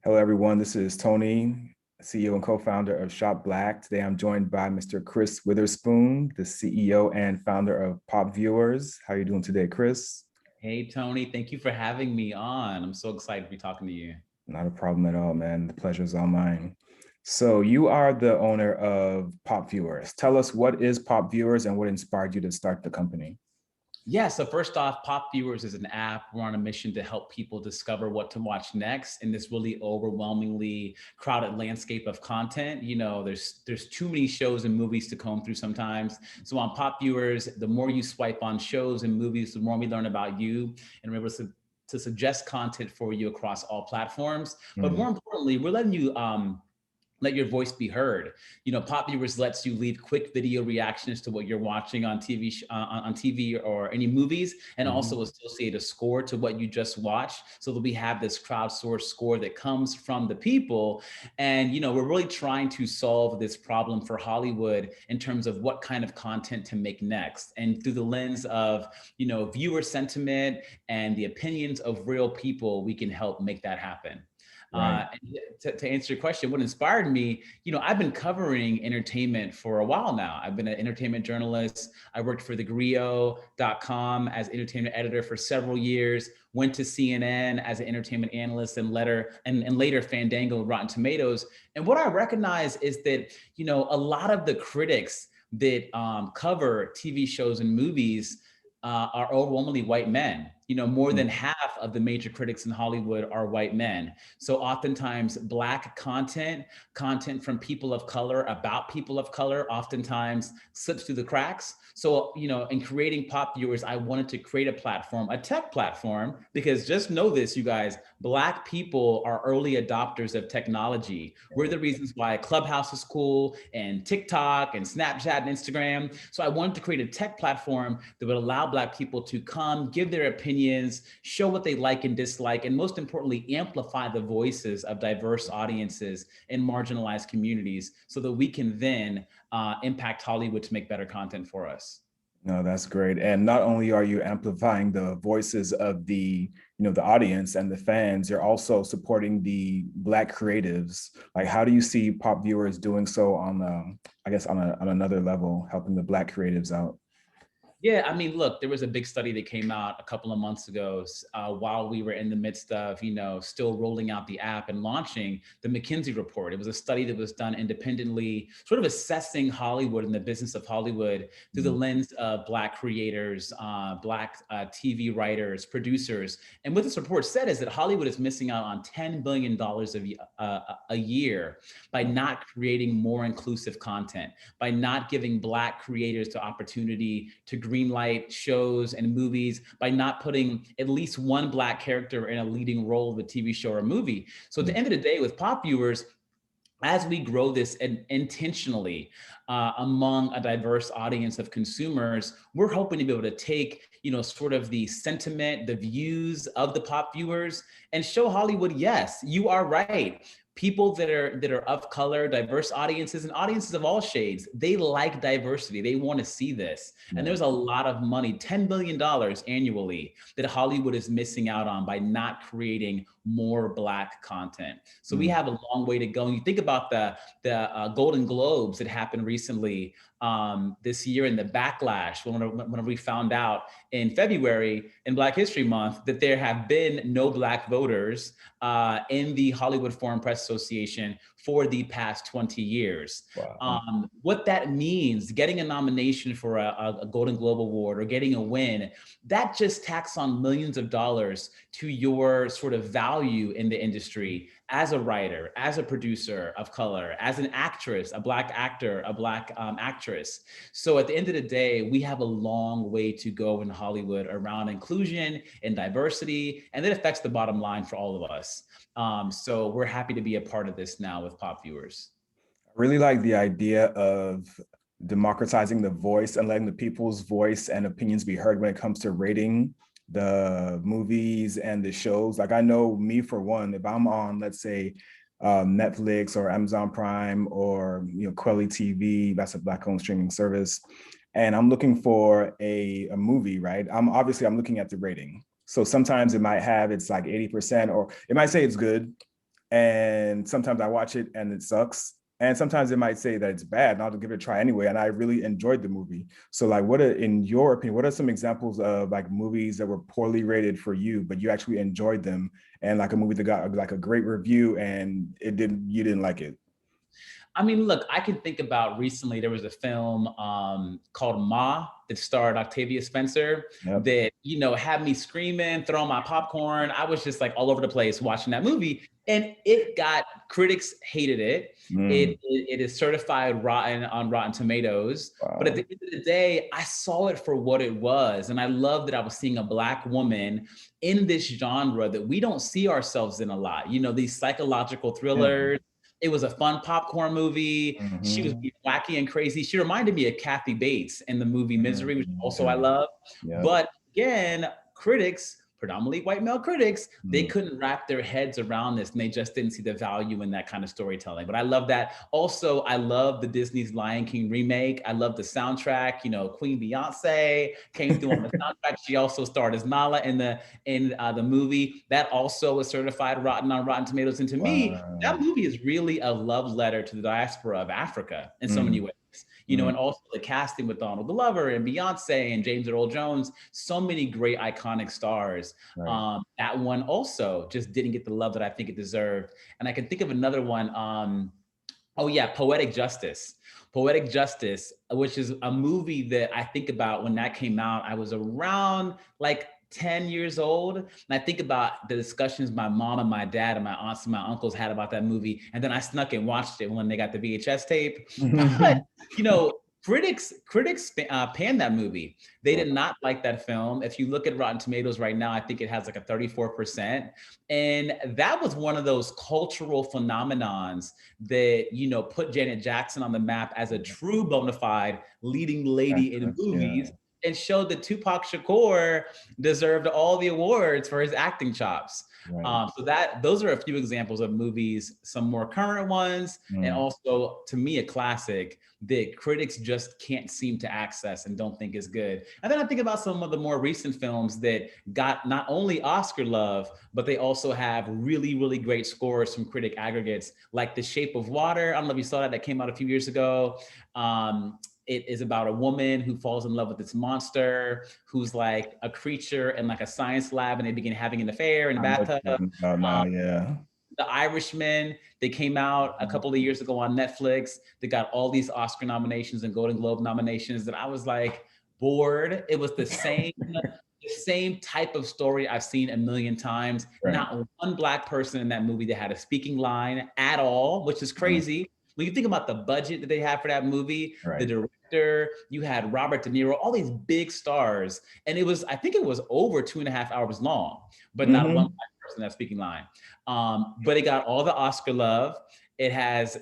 Hello, everyone. This is Tony, CEO and co-founder of SHOPPE BLACK. Today, I'm joined by Mr. Chris Witherspoon, the CEO and founder of PopViewers. How are you doing today, Chris? Hey, Tony, thank you for having me on. I'm so excited to be talking to you. Not a problem at all, man. The pleasure is all mine. So you are the owner of PopViewers. Tell us, what is PopViewers and what inspired you to start the company? Yeah, so first off, PopViewers is an app. We're on a mission to help people discover what to watch next in this really overwhelmingly crowded landscape of content. There's too many shows and movies to comb through sometimes. So on PopViewers, the more you swipe on shows and movies, the more we learn about you, and we're able to suggest content for you across all platforms. But Mm, more importantly, we're letting you let your voice be heard. Pop Viewers lets you leave quick video reactions to what you're watching on on TV or any movies, and also mhm. associate a score to what you just watched, so that we have this crowdsourced score that comes from the people. And we're really trying to solve this problem for Hollywood in terms of what kind of content to make next, and through the lens of viewer sentiment and the opinions of real people, we can help make that happen. Right. To answer your question, what inspired me, I've been covering entertainment for a while now. I've been an entertainment journalist. I worked for thegrio.com as entertainment editor for several years, went to CNN as an entertainment analyst and later Fandango, Rotten Tomatoes. And what I recognize is that, a lot of the critics that cover TV shows and movies are overwhelmingly white men. More than Mm, half of the major critics in Hollywood are white men. So oftentimes Black content from people of color, about people of color, oftentimes slips through the cracks. So, in creating PopViewers, I wanted to create a platform, a tech platform, because just know this, you guys, Black people are early adopters of technology. We're the reasons why Clubhouse is cool, and TikTok and Snapchat and Instagram. So I wanted to create a tech platform that would allow Black people to come, give their opinions, show what they like and dislike, and most importantly, amplify the voices of diverse audiences in marginalized communities, so that we can then impact Hollywood to make better content for us. No, that's great. And not only are you amplifying the voices of the audience and the fans, you're also supporting the Black creatives. Like, how do you see PopViewers doing so on, I guess, on another level, helping the Black creatives out? Yeah, I mean, look, there was a big study that came out a couple of months ago while we were in the midst of, still rolling out the app and launching the McKinsey report. It was a study that was done independently, sort of assessing Hollywood and the business of Hollywood through the Mm, lens of Black creators, Black TV writers, producers. And what this report said is that Hollywood is missing out on $10 billion a year by not creating more inclusive content, by not giving Black creators the opportunity to greenlight shows and movies, by not putting at least one Black character in a leading role of a TV show or movie. So at the mm, end of the day, with PopViewers, as we grow this intentionally among a diverse audience of consumers, we're hoping to be able to take, sort of the sentiment, the views of the pop viewers, and show Hollywood, yes, you are right. People that are of color, diverse audiences, and audiences of all shades, they like diversity. They want to see this. And yeah. there's a lot of money, $10 billion annually, that Hollywood is missing out on by not creating more Black content. So we Mm, have a long way to go. And you think about the Golden Globes that happened recently this year, in the backlash when we found out in February in Black History Month that there have been no Black voters in the Hollywood Foreign Press Association for the past 20 years. wow. What that means, getting a nomination for a Golden Globe Award or getting a win, that just tacks on millions of dollars to your sort of value in the industry as a writer, as a producer of color, as an actress, a Black actor, a Black actress. So at the end of the day, we have a long way to go in Hollywood around inclusion and diversity, and that affects the bottom line for all of us. So we're happy to be a part of this now with PopViewers. I really like the idea of democratizing the voice and letting the people's voice and opinions be heard when it comes to rating the movies and the shows. Like, I know me, for one, if I'm on, let's say, Netflix or Amazon Prime or Quelly TV, that's a Black-owned streaming service, and I'm looking for a movie, right? I'm looking at the rating. So sometimes it might have, it's like 80%, or it might say it's good, And sometimes I watch it and it sucks. And sometimes it might say that it's bad, and I'll give it a try anyway. And I really enjoyed the movie. So like, in your opinion, what are some examples of like movies that were poorly rated for you, but you actually enjoyed them, and like a movie that got like a great review and you didn't like it? I mean, look, I can think about recently there was a film called Ma that starred Octavia Spencer Yep. that, had me screaming, throwing my popcorn. I was just like all over the place watching that movie. And critics hated it. Mm, It is certified rotten on Rotten Tomatoes. But at wow. the end of the day, I saw it for what it was. And I love that I was seeing a Black woman in this genre that we don't see ourselves in a lot. These psychological Yeah. thrillers. It was a fun popcorn movie. She was Mm-hmm. being wacky and crazy. She reminded me of Kathy Bates in the movie Misery, which also I Yeah. love. Yep. But again, critics, predominantly white male critics, they Mm. couldn't wrap their heads around this, and they just didn't see the value in that kind of storytelling. But I love that. Also, I love the Disney's Lion King remake. I love the soundtrack. Queen Beyonce came through on the soundtrack. She also starred as Nala in the movie. That also was certified rotten on Rotten Tomatoes. And to me, that Wow. movie is really a love letter to the diaspora of Africa in so many Mm. ways. Mm. And also the casting with Donald Glover and Beyonce and James Earl Jones, so many great iconic stars. Right. That one also just didn't get the love that I think it deserved. And I can think of another one. Oh yeah, Poetic Justice. Poetic Justice, which is a movie that I think about when that came out. I was around like 10 years old. And I think about the discussions my mom and my dad and my aunts and my uncles had about that movie. And then I snuck and watched it when they got the VHS tape. But, you know, critics panned that movie. They did not like that film. If you look at Rotten Tomatoes right now, I think it has like a 34%. And that was one of those cultural phenomenons that, put Janet Jackson on the map as a true bona fide leading lady in Actress, yeah. movies, and showed that Tupac Shakur deserved all the awards for his acting chops. Right. Those are a few examples of movies, some more current ones, and Mm. also to me a classic that critics just can't seem to access and don't think is good. And then I think about some of the more recent films that got not only Oscar love, but they also have really, really great scores from critic aggregates, like The Shape of Water. I don't know if you saw that. That came out a few years ago. It is about a woman who falls in love with this monster who's like a creature in like a science lab, and they begin having an affair in the I know what bathtub. you're talking about now, yeah. The Irishman, they came out a couple of years ago on Netflix. They got all these Oscar nominations and Golden Globe nominations that I was like bored. It was the same type of story I've seen a million times. Right. Not one Black person in that movie that had a speaking line at all, which is crazy. When you think about the budget that they had for that movie, the Right. director, you had Robert De Niro, all these big stars. And I think it was over 2.5 hours long, but not one Black person that speaking line. But it got all the Oscar love. It has,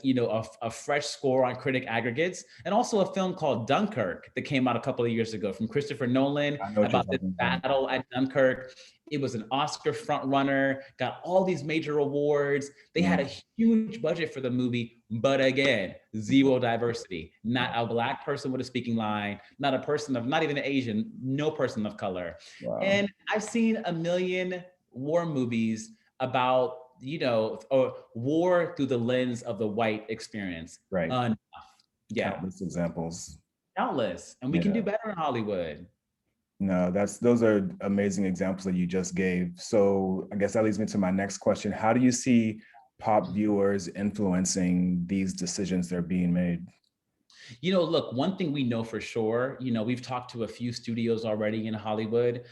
a fresh score on critic aggregates, and also a film called Dunkirk that came out a couple of years ago from Christopher Nolan I know what you're about this talking about. battle at Dunkirk. It was an Oscar frontrunner, got all these major awards. They had a huge budget for the movie, but again, zero diversity. Not a Black person with a speaking line, not even an Asian, no person of color. Wow. And I've seen a million war movies about, or war through the lens of the white experience. Right. Yeah. Countless examples. Countless. And we can do better in Hollywood. No, those are amazing examples that you just gave. So I guess that leads me to my next question. How do you see PopViewers influencing these decisions that are being made? Look, one thing we know for sure, we've talked to a few studios already in Hollywood,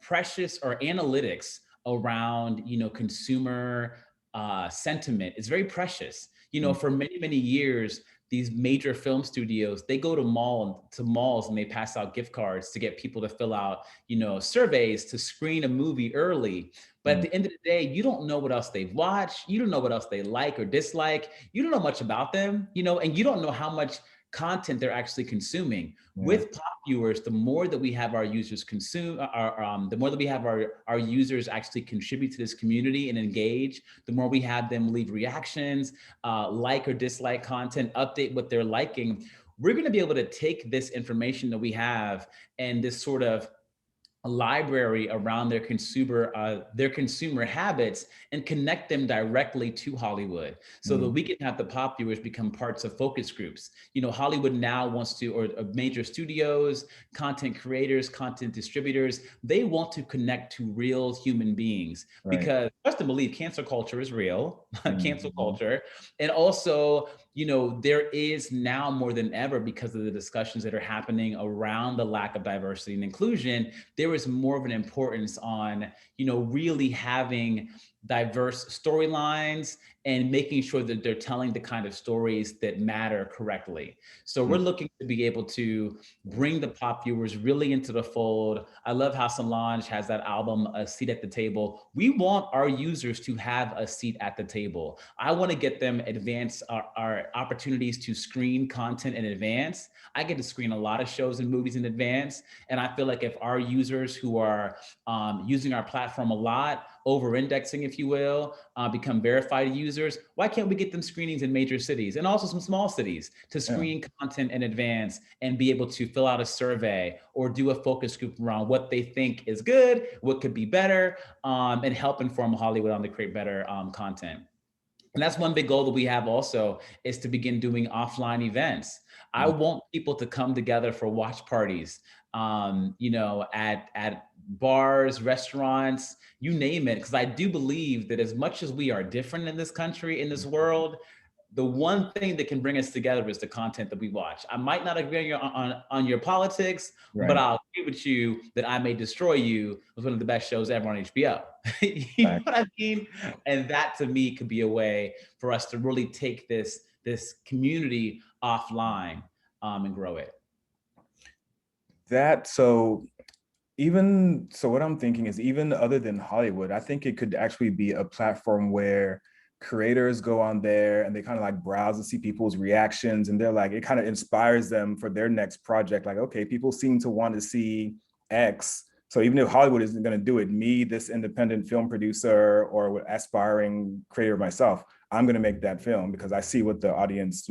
precious or analytics around, consumer sentiment is very precious. For many, many years, these major film studios, they go to malls and they pass out gift cards to get people to fill out, surveys to screen a movie early. But at the end of the day, you don't know what else they've watched. You don't know what else they like or dislike. You don't know much about them, and you don't know how much content they're actually consuming. With PopViewers, the more that we have our users consume, the more that we have our users actually contribute to this community and engage, the more we have them leave reactions, like or dislike content, update what they're liking. We're going to be able to take this information that we have and this sort of a library around their consumer habits and connect them directly to Hollywood, so that we can have the pop viewers become parts of focus groups. You know, Hollywood now wants to, or major studios, content creators, content distributors, they want to connect to real human beings, because trust and believe, cancel culture is real, cancel culture. And also, you know, there is now more than ever, because of the discussions that are happening around the lack of diversity and inclusion, there is more of an importance on, you know, really having diverse storylines and making sure that they're telling the kind of stories that matter correctly. So we're looking to be able to bring the pop viewers really into the fold. I love how Solange has that album, A Seat at the Table. We want our users to have a seat at the table. I want to get them our opportunities to screen content in advance. I get to screen a lot of shows and movies in advance. And I feel like if our users who are using our platform a lot, over-indexing, if you will, become verified users, why can't we get them screenings in major cities and also some small cities to screen content in advance and be able to fill out a survey or do a focus group around what they think is good, what could be better, and help inform Hollywood on to create better content. And that's one big goal that we have also, is to begin doing offline events. I want people to come together for watch parties, you know, at bars, restaurants, you name it. Because I do believe that as much as we are different in this country, in this world, the one thing that can bring us together is the content that we watch. I might not agree on your politics, but I'll agree with you that I May Destroy You was one of the best shows ever on HBO. You know what I mean? And that to me could be a way for us to really take this community offline and grow it. So what I'm thinking is, even other than Hollywood, I think it could actually be a platform where creators go on there and they kind of like browse and see people's reactions, and they're like, it kind of inspires them for their next project. Like, okay, people seem to want to see X. So even if Hollywood isn't going to do it, me, this independent film producer or aspiring creator myself, I'm going to make that film because I see what the audience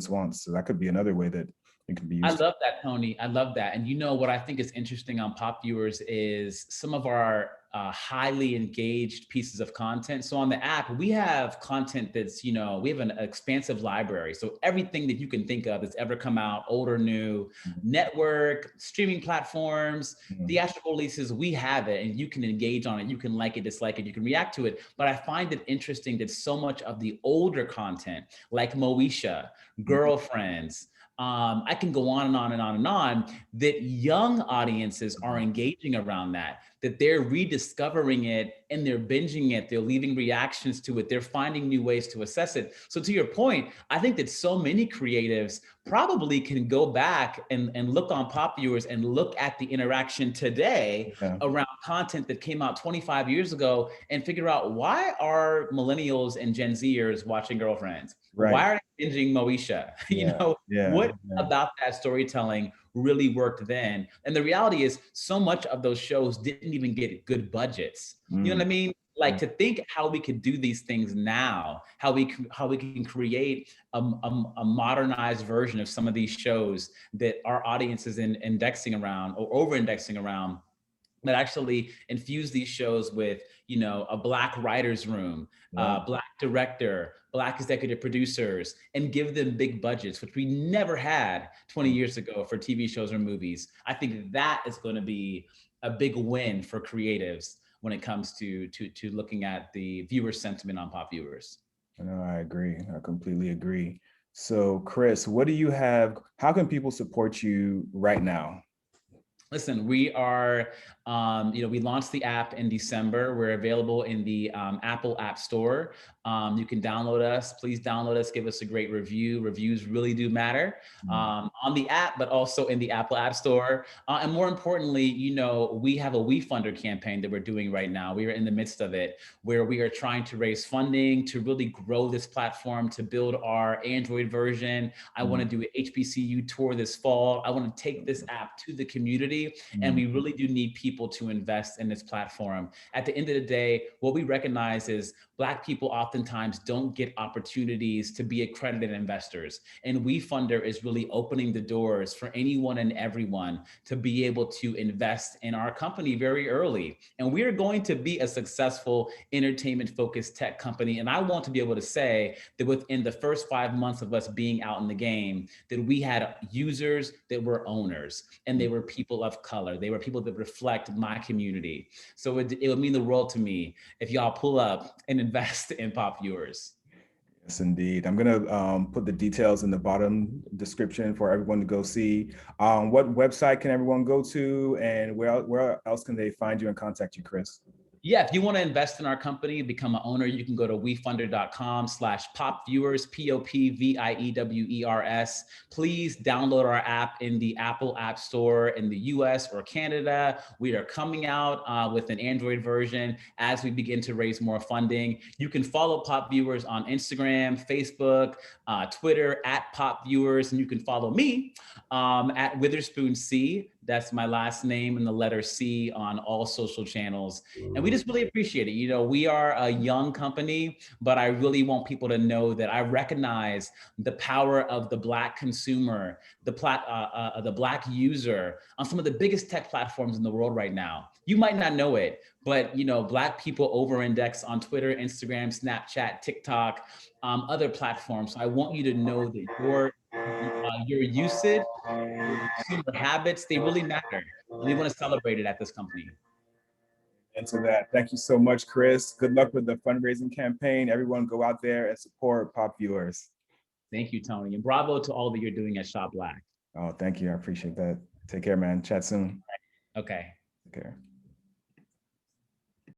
wants. So that could be another way that it could be used. I love that, Tony. I love that. And you know what I think is interesting on PopViewers is some of our highly engaged pieces of content. So on the app, we have content that's, you know, we have an expansive library. So everything that you can think of that's ever come out, old or new, network, streaming platforms, theatrical releases, we have it, and you can engage on it. You can like it, dislike it, you can react to it. But I find it interesting that so much of the older content, like Moesha, Girlfriends, I can go on and on and on and on, that young audiences are engaging around that they're rediscovering it and they're binging it, they're leaving reactions to it, they're finding new ways to assess it. So to your point, I think that so many creatives probably can go back and look on PopViewers and look at the interaction today around content that came out 25 years ago and figure out, why are millennials and Gen Zers watching Girlfriends? Why are they binging Moesha? You know, what about that storytelling really worked then? And the reality is, so much of those shows didn't even get good budgets. You know what I mean? Like, to think how we could do these things now, how we can create a modernized version of some of these shows that our audience is indexing around or over-indexing around, that actually infuse these shows with, you know, a Black writer's room, Black director, Black executive producers, and give them big budgets, which we never had 20 years ago for TV shows or movies. I think that is going to be a big win for creatives when it comes to looking at the viewer sentiment on PopViewers. No, I agree. I completely agree. So Chris, what do you have? How can people support you right now? Listen, we are, you know, we launched the app in December. We're available in the Apple App Store. You can download us. Please download us. Give us a great review. Reviews really do matter on the app, but also in the Apple App Store. And more importantly, you know, we have a WeFunder campaign that we're doing right now. We are in the midst of it, where we are trying to raise funding to really grow this platform, to build our Android version. I want to do an HBCU tour this fall. I want to take this app to the community community. And we really do need people to invest in this platform. At the end of the day, what we recognize is Black people oftentimes don't get opportunities to be accredited investors. And WeFunder is really opening the doors for anyone and everyone to be able to invest in our company very early. And we are going to be a successful entertainment-focused tech company. And I want to be able to say that within the first 5 months of us being out in the game, that we had users that were owners, and they were people of color. They were people that reflect my community. So it would mean the world to me if y'all pull up and invest in PopViewers. Yes, indeed. I'm gonna put the details in the bottom description for everyone to go see. What website can everyone go to, and where else can they find you and contact you, Chris? Yeah, if you want to invest in our company, become an owner, you can go to wefunder.com/popviewers, POPVIEWERS. Please download our app in the Apple App Store in the US or Canada. We are coming out with an Android version as we begin to raise more funding. You can follow PopViewers on Instagram, Facebook, Twitter @PopViewers, and you can follow me at Witherspoon C. That's my last name and the letter C on all social channels. And we just really appreciate it. You know, we are a young company, but I really want people to know that I recognize the power of the Black consumer, the Black user on some of the biggest tech platforms in the world right now. You might not know it, but you know, Black people over-index on Twitter, Instagram, Snapchat, TikTok, other platforms. So I want you to know that your usage, your consumer habits, they really matter. And we want to celebrate it at this company. And to that, thank you so much, Chris. Good luck with the fundraising campaign. Everyone go out there and support PopViewers. Thank you, Tony. And bravo to all that you're doing at Shoppe Black. Oh, thank you. I appreciate that. Take care, man. Chat soon. Okay. Take care.